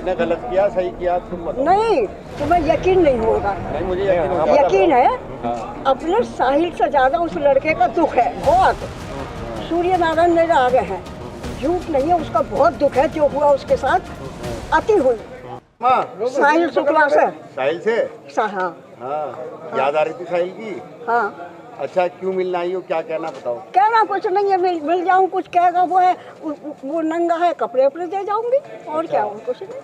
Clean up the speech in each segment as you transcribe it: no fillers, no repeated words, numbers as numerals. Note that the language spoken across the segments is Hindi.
किसने गलत किया सही किया तुम बताओ। नहीं, तुम्हें यकीन नहीं होगा। नहीं मुझे यकीन होगा। यकीन है। हाँ। अपने साहिल से ज्यादा उस लड़के का दुख है बहुत। सूर्य नारायण मेरे आगे हैं, झूठ नहीं है, उसका बहुत दुख है जो हुआ उसके साथ। अति हुई साहिल शुक्ला से। साहिल से? हाँ हाँ, याद आ रही थी साहिल की। हाँ। अच्छा, क्यों मिलना आई हो, क्या कहना बताओ। कहना कुछ नहीं है, मिल जाऊँ कुछ कहेगा वो है, वो नंगा है, कपड़े वपड़े दे जाऊंगी और क्या हूँ, कुछ नहीं।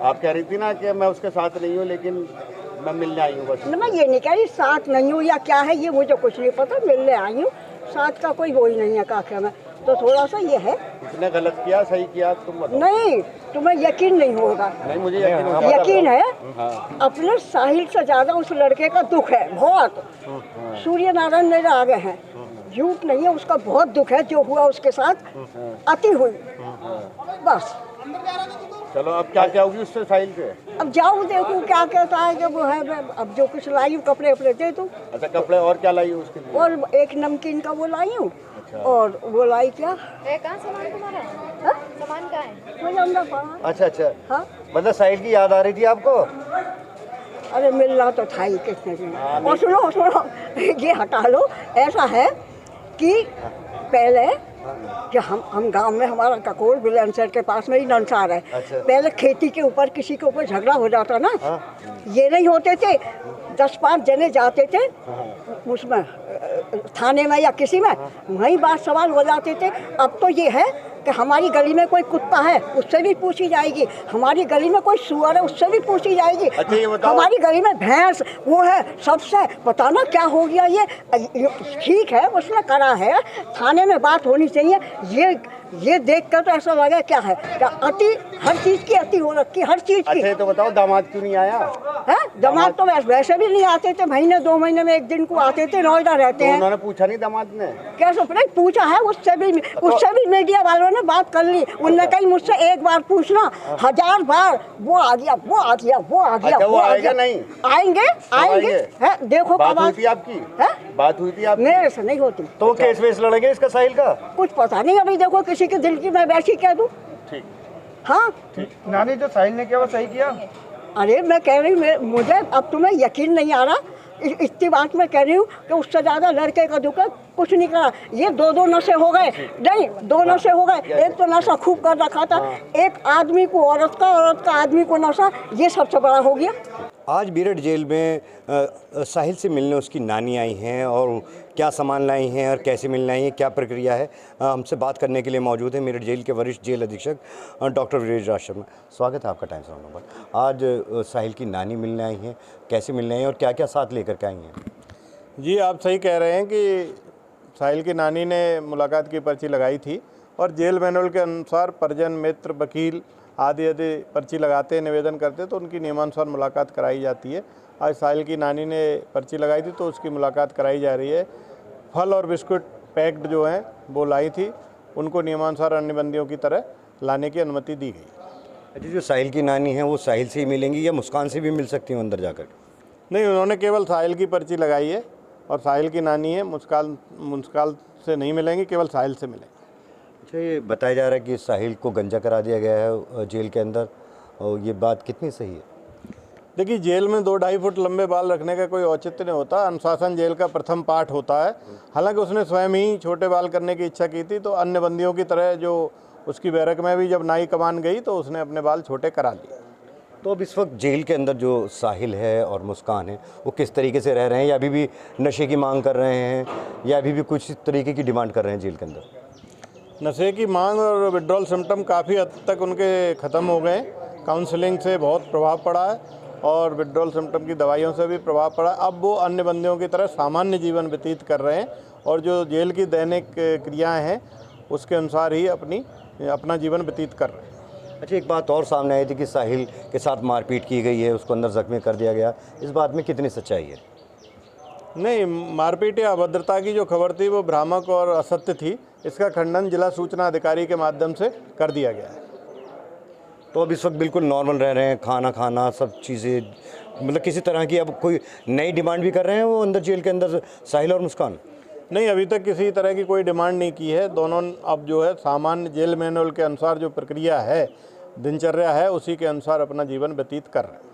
आप कह रही थी ना कि मैं उसके साथ नहीं हूँ, लेकिन मैं मिलने आई हूँ बस। मैं ये नहीं कह रही साथ नहीं हूँ या क्या है, ये मुझे कुछ नहीं पता, मिलने आई हूँ। साथ का कोई वो ही नहीं है काके में, तो थोड़ा सा ये है। किसने गलत किया सही किया तुम बताओ। नहीं, तुम्हें यकीन नहीं होगा। नहीं मुझे यकीन होगा। यकीन है। हाँ। अपने साहिल से ज्यादा उस लड़के का दुख है बहुत। सूर्य नारायण मेरे आगे हैं, झूठ नहीं है, उसका बहुत दुख है जो हुआ उसके साथ। अति हुई बस। चलो अब क्या क्या होगी उससे साहिल से? अब जाऊँ देखूँ क्या कहता है कि वो है, अब जो कुछ लाई हूँ कपड़े वपड़े दे दूँ। अच्छा, कपड़े और क्या लाई हो उसके लिए? और एक नमकीन का वो लाई हूँ। अच्छा। और वो लाई क्या कहाँ सामान तुम्हारा? हाँ? सामान कहाँ है? वो अंदर पड़ा। अच्छा अच्छा, हाँ, मतलब साहिल की याद आ रही थी आपको? अरे मिलना तो था ही किसने दिन। और सुनो सुनो, ये हटा लो। ऐसा है कि पहले कि हम गांव में, हमारा ककोर बिलेंसर के पास में ही नंसार है। अच्छा। पहले खेती के ऊपर किसी के ऊपर झगड़ा हो जाता ना। हाँ। ये नहीं होते थे, 10-5 जने जाते थे उसमें थाने में या किसी में, वहीं बात सवाल हो जाते थे। अब तो ये है कि हमारी गली में कोई कुत्ता है उससे भी पूछी जाएगी, हमारी गली में कोई सुअर है उससे भी पूछी जाएगी। अच्छा, ये बताओ। हमारी गली में भैंस वो है, सबसे पता ना क्या हो गया ये ठीक है उसने करा है, थाने में बात होनी चाहिए। ये देख कर तो ऐसा लगा क्या है, क्या अति, हर चीज की अति हो रखी, हर चीज की। अच्छा, ये तो बताओ दामाद क्यों नहीं आया? है दामाद तो वैसे भी नहीं आते थे, महीने 2 महीने में एक दिन को आते थे, नोएडा रहते तो हैं। उन्होंने पूछा नहीं दामाद ने? कैसे नहीं पूछा है, उससे भी मीडिया वालों ने बात कर ली। उनने कही मुझसे एक बार पूछना, 1000 बार वो आ गया वो आ गया वो आ गया। अच्छा, वो आ आएगा गया। नहीं? आएंगे है, देखो बात कब हुई थी आपकी? है? बात हुई थी आपकी? मेरे से नहीं होती। तो केस वेस लड़ेंगे इसका साहिल का? कुछ पता नहीं, अभी देखो किसी के दिल की मैं वैसी कह दूं। ठीक। हाँ नानी, जो साहिल ने किया वो सही किया? अरे मैं कह रही हूँ, मुझे अब तुम्हें यकीन नहीं आ रहा, इतनी बात मैं कह रही हूँ कि उससे ज़्यादा लड़के का दुख है, कुछ नहीं करा। ये 2 नशे हो गए, नहीं 2 नशे हो गए। एक तो नशा खूब कर रखा था, एक आदमी को औरत का आदमी को नशा, ये सबसे बड़ा हो गया। आज मेरठ जेल में साहिल से मिलने उसकी नानी आई हैं, और क्या सामान लाई हैं और कैसे मिलने आई हैं, क्या प्रक्रिया है, हमसे बात करने के लिए मौजूद है मेरठ जेल के वरिष्ठ जेल अधीक्षक डॉक्टर वीरेश राज शर्मा। स्वागत है आपका टाइम्स ऑफ इंडिया पर। आज साहिल की नानी मिलने आई हैं, कैसे मिलने आई हैं और क्या क्या साथ लेकर के आई हैं? जी, आप सही कह रहे हैं कि साहिल की नानी ने मुलाकात की पर्ची लगाई थी, और जेल मैनुअल के अनुसार परिजन, मित्र, वकील आदि यदि पर्ची लगाते, निवेदन करते तो उनकी नियमानुसार मुलाकात कराई जाती है। आज साहिल की नानी ने पर्ची लगाई थी तो उसकी मुलाकात कराई जा रही है। फल और बिस्कुट पैक्ड जो हैं वो लाई थी, उनको नियमानुसार अन्य बंदियों की तरह लाने की अनुमति दी गई। अच्छा, जो साहिल की नानी हैं वो साहिल से ही मिलेंगी या मुस्कान से भी मिल सकती हैं अंदर जाकर? नहीं, उन्होंने केवल साहिल की पर्ची लगाई है, और साहिल की नानी है, मुस्कान से नहीं मिलेंगी, केवल साहिल से मिलेंगे। अच्छा, ये बताया जा रहा है कि साहिल को गंजा करा दिया गया है जेल के अंदर, और ये बात कितनी सही है? देखिए, जेल में 2-2.5 फुट लंबे बाल रखने का कोई औचित्य नहीं होता। अनुशासन जेल का प्रथम पाठ होता है। हालांकि उसने स्वयं ही छोटे बाल करने की इच्छा की थी, तो अन्य बंदियों की तरह जो उसकी बैरक में भी जब नाई कमान गई तो उसने अपने बाल छोटे करा लिए। तो अब इस वक्त जेल के अंदर जो साहिल है और मुस्कान है वो किस तरीके से रह रहे हैं, या अभी भी नशे की मांग कर रहे हैं, या अभी भी कुछ तरीके की डिमांड कर रहे हैं जेल के अंदर? नशे की मांग और विड्रॉल सिम्टम काफ़ी हद तक उनके ख़त्म हो गए। काउंसलिंग से बहुत प्रभाव पड़ा है, और विड्रॉल सिम्टम की दवाइयों से भी प्रभाव पड़ा। अब वो अन्य बंदियों की तरह सामान्य जीवन व्यतीत कर रहे हैं, और जो जेल की दैनिक क्रियाएं हैं उसके अनुसार ही अपना जीवन व्यतीत कर रहे हैं। अच्छा, एक बात और सामने आई थी कि साहिल के साथ मारपीट की गई है, उसको अंदर जख्मी कर दिया गया, इस बात में कितनी सच्चाई है? नहीं, मारपीट या अभद्रता की जो खबर थी वो भ्रामक और असत्य थी। इसका खंडन जिला सूचना अधिकारी के माध्यम से कर दिया गया है। तो अब इस वक्त बिल्कुल नॉर्मल रह रहे हैं, खाना खाना सब चीज़ें, मतलब किसी तरह की अब कोई नई डिमांड भी कर रहे हैं वो अंदर जेल के अंदर साहिल और मुस्कान? नहीं, अभी तक किसी तरह की कोई डिमांड नहीं की है। दोनों अब जो है सामान्य जेल मैनुअल के अनुसार जो प्रक्रिया है दिनचर्या है उसी के अनुसार अपना जीवन व्यतीत कर रहे हैं।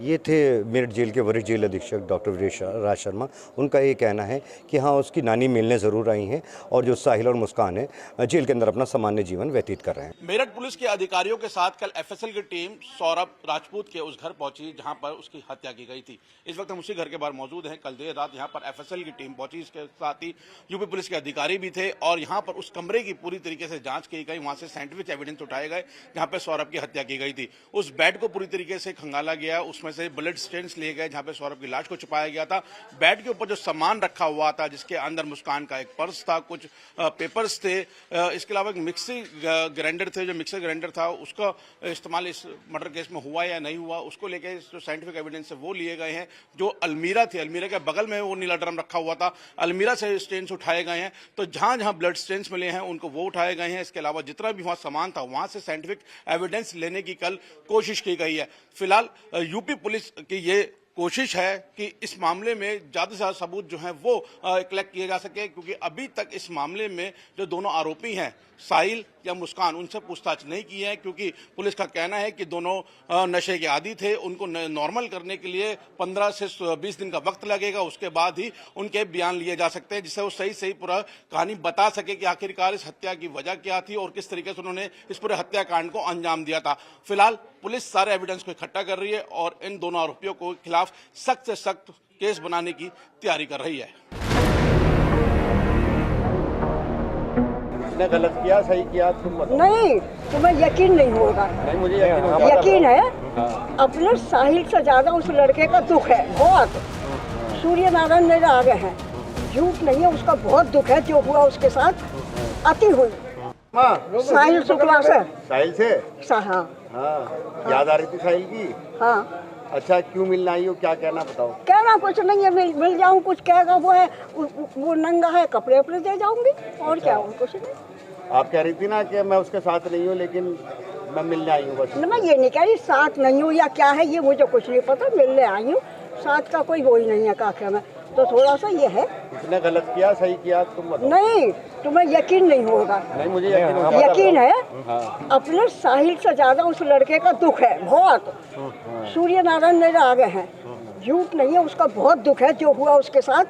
ये थे मेरठ जेल के वरिष्ठ जेल अधीक्षक डॉक्टर वीरेश राज शर्मा। उनका ये कहना है कि हाँ, उसकी नानी मिलने ज़रूर आई हैं और जो साहिल और मुस्कान है जेल के अंदर अपना सामान्य जीवन व्यतीत कर रहे हैं। मेरठ पुलिस के अधिकारियों के साथ कल एफएसएल की टीम सौरभ राजपूत के उस घर पहुंची जहां पर उसकी हत्या की गई थी। इस वक्त हम उसी घर के बाहर मौजूद हैं। कल देर रात यहां पर एफएसएल की टीम पहुंची, इसके साथ ही यूपी पुलिस के अधिकारी भी थे और यहां पर उस कमरे की पूरी तरीके से जांच की गई। वहां से साइंटिफिक एविडेंस उठाए गए जहां पर सौरभ की हत्या की गई थी। उस बेड को पूरी तरीके से खंगाला गया, उसमें से ब्लड स्टेन्स लिए गए जहां पे सौरभ की लाश को छुपाया गया था। बेड के ऊपर जो सामान रखा हुआ था जिसके अंदर मुस्कान का एक पर्स था, कुछ पेपर्स थे, इसके अलावा एक मिक्सी ग्राइंडर थे। जो मिक्सर ग्राइंडर था उसका इस्तेमाल इस मर्डर केस में हुआ या नहीं हुआ उसको लेकर जो साइंटिफिक एविडेंस है वो लिए गए हैं। जो अलमीरा थी, अलमीरा के बगल में वो नीला ड्रम रखा हुआ था, अलमीरा से स्टेन्स उठाए गए हैं। तो जहां जहां ब्लड स्टेन्स मिले हैं उनको वो उठाए गए हैं। इसके अलावा जितना भी वहां सामान था वहां से साइंटिफिक एविडेंस लेने की कल कोशिश की गई है। फिलहाल यूपी पुलिस की ये कोशिश है कि इस मामले में ज़्यादा से ज़्यादा सबूत जो हैं वो कलेक्ट किए जा सके, क्योंकि अभी तक इस मामले में जो दोनों आरोपी हैं साहिल या मुस्कान, उनसे पूछताछ नहीं की है, क्योंकि पुलिस का कहना है कि दोनों नशे के आदी थे। उनको नॉर्मल करने के लिए 15 से 20 दिन का वक्त लगेगा, उसके बाद ही उनके बयान लिए जा सकते हैं जिससे वो सही पूरा कहानी बता सके कि आखिरकार इस हत्या की वजह क्या थी और किस तरीके से उन्होंने इस पूरे हत्याकांड को अंजाम दिया था। फिलहाल पुलिस सारे एविडेंस को इकट्ठा कर रही है और इन दोनों आरोपियों को खिलाफ सख्त से सख्त केस बनाने की तैयारी कर रही है। इसने गलत किया सही किया तुम बताओ। नहीं, तुम्हें यकीन नहीं होगा। नहीं, मुझे यकीन होगा। यकीन है। अपने साहिल से ज्यादा उस लड़के का दुख है बहुत। सूर्य नारायण मेरे आगे हैं, झूठ नहीं है, उसका बहुत दुख है जो हुआ उसके साथ। अति हुई साहिल शुक्ला से। साहिल से? हाँ हाँ, याद आ रही थी साहिल की। हाँ। अच्छा, क्यों मिलना आई हो, क्या कहना बताओ। कहना कुछ नहीं है, मिल जाऊं कुछ कहेगा वो है, वो नंगा है, कपड़े अपने दे जाऊंगी और क्या हो, कुछ नहीं। आप कह रही थी ना कि मैं उसके साथ नहीं हूँ लेकिन मैं मिलने आई हूँ बस। मैं ये नहीं कह रही साथ नहीं हूँ या क्या है, ये मुझे कुछ नहीं पता, मिलने आई हूँ। साथ का कोई वो ही नहीं है काके में, तो थोड़ा सा ये है। इसने गलत किया सही किया तुम बताओ। नहीं, तुम्हें यकीन नहीं होगा। नहीं, मुझे यकीन होगा। यकीन है। अपने साहिल से ज्यादा उस लड़के का दुख है बहुत। सूर्य नारायण मेरे आगे हैं, झूठ नहीं है, उसका बहुत दुख है जो हुआ उसके साथ।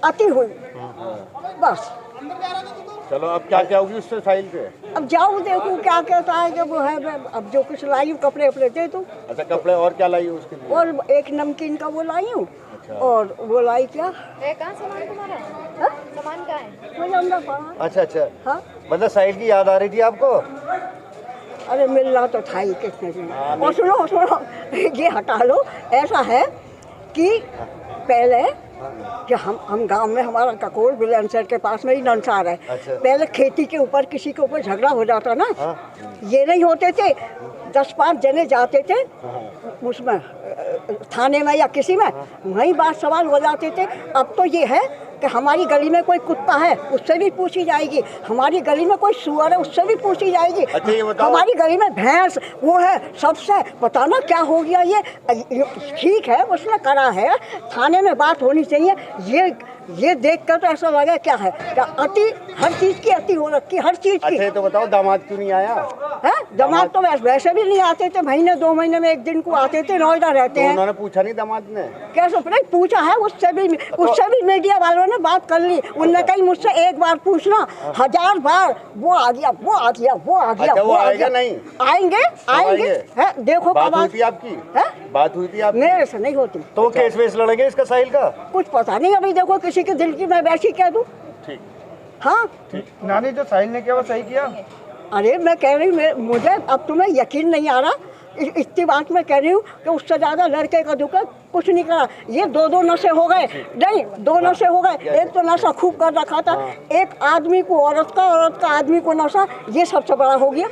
अति हुई बस। चलो, अब क्या क्या होगी उससे साहिल से? अब जाऊँ देखूँ क्या कहता है कि वो है। अब जो कुछ लाई हूँ कपड़े अपने दे दूँ। अच्छा, कपड़े और क्या लाई हो उसके लिए? और एक नमकीन का वो लाई हूँ। और वो लाई क्या कहाँ सामान तुम्हारा? हाँ? सामान कहाँ है? मुझे अंदर पड़ा। अच्छा अच्छा, हाँ, मतलब साहिल की याद आ रही थी आपको? अरे मिलना तो था ही कितने दिन। और सुनो ये हटा लो। ऐसा है कि पहले कि हम गांव में, हमारा ककोर बिलेंसर के पास में ही नंसार है। अच्छा। पहले खेती के ऊपर किसी के ऊपर झगड़ा हो जाता ना, ये नहीं होते थे, 10-5 जने जाते थे उसमें थाने में या किसी में, वहीं बात सवाल हो जाते थे। अब तो ये है कि हमारी गली में कोई कुत्ता है उससे भी पूछी जाएगी, हमारी गली में कोई सुअर है उससे भी पूछी जाएगी। अच्छा, ये बताओ। हमारी गली में भैंस वो है, सबसे पता ना क्या हो गया। ये ठीक है, उसने करा है, थाने में बात होनी चाहिए। ये देख कर तो ऐसा लगा क्या है, क्या अति, हर चीज की अति हो रखी, हर चीज की। अच्छा, ये तो बताओ, दामाद क्यों नहीं आया? है दामाद तो वैसे भी नहीं आते थे, महीने 2 महीने में एक दिन को आते थे, नोएडा रहते तो हैं। उन्होंने पूछा नहीं दामाद ने? कैसे नहीं पूछा है, उससे भी मीडिया वालों ने बात कर ली। उनने कही मुझसे एक बार पूछना, 1000 बार वो आ गया, वो आ गया, वो आ गया। अच्छा, वो आएगा नहीं? आएंगे है, देखो बात कब हुई थी आपकी? है? बात हुई थी आपकी? मेरे से नहीं होती। तो केस वेस लड़ेंगे इसका साहिल का? कुछ पता नहीं, अभी देखो किसी के दिल की मैं वैसी कह दूं। ठीक। हाँ, नानी जो साहिल ने किया वो सही किया? अरे मैं कह रही हूँ, मुझे अब तुम्हें यकीन नहीं आ रहा। इतनी बात मैं कह रही हूँ कि उससे ज्यादा लड़के का दुख कुछ नहीं करा। ये 2 नशे हो गए, नहीं 2 नशे हो गए। एक तो नशा खूब कर रखा था, एक आदमी को औरत का, औरत का आदमी को नशा, ये सबसे बड़ा हो गया।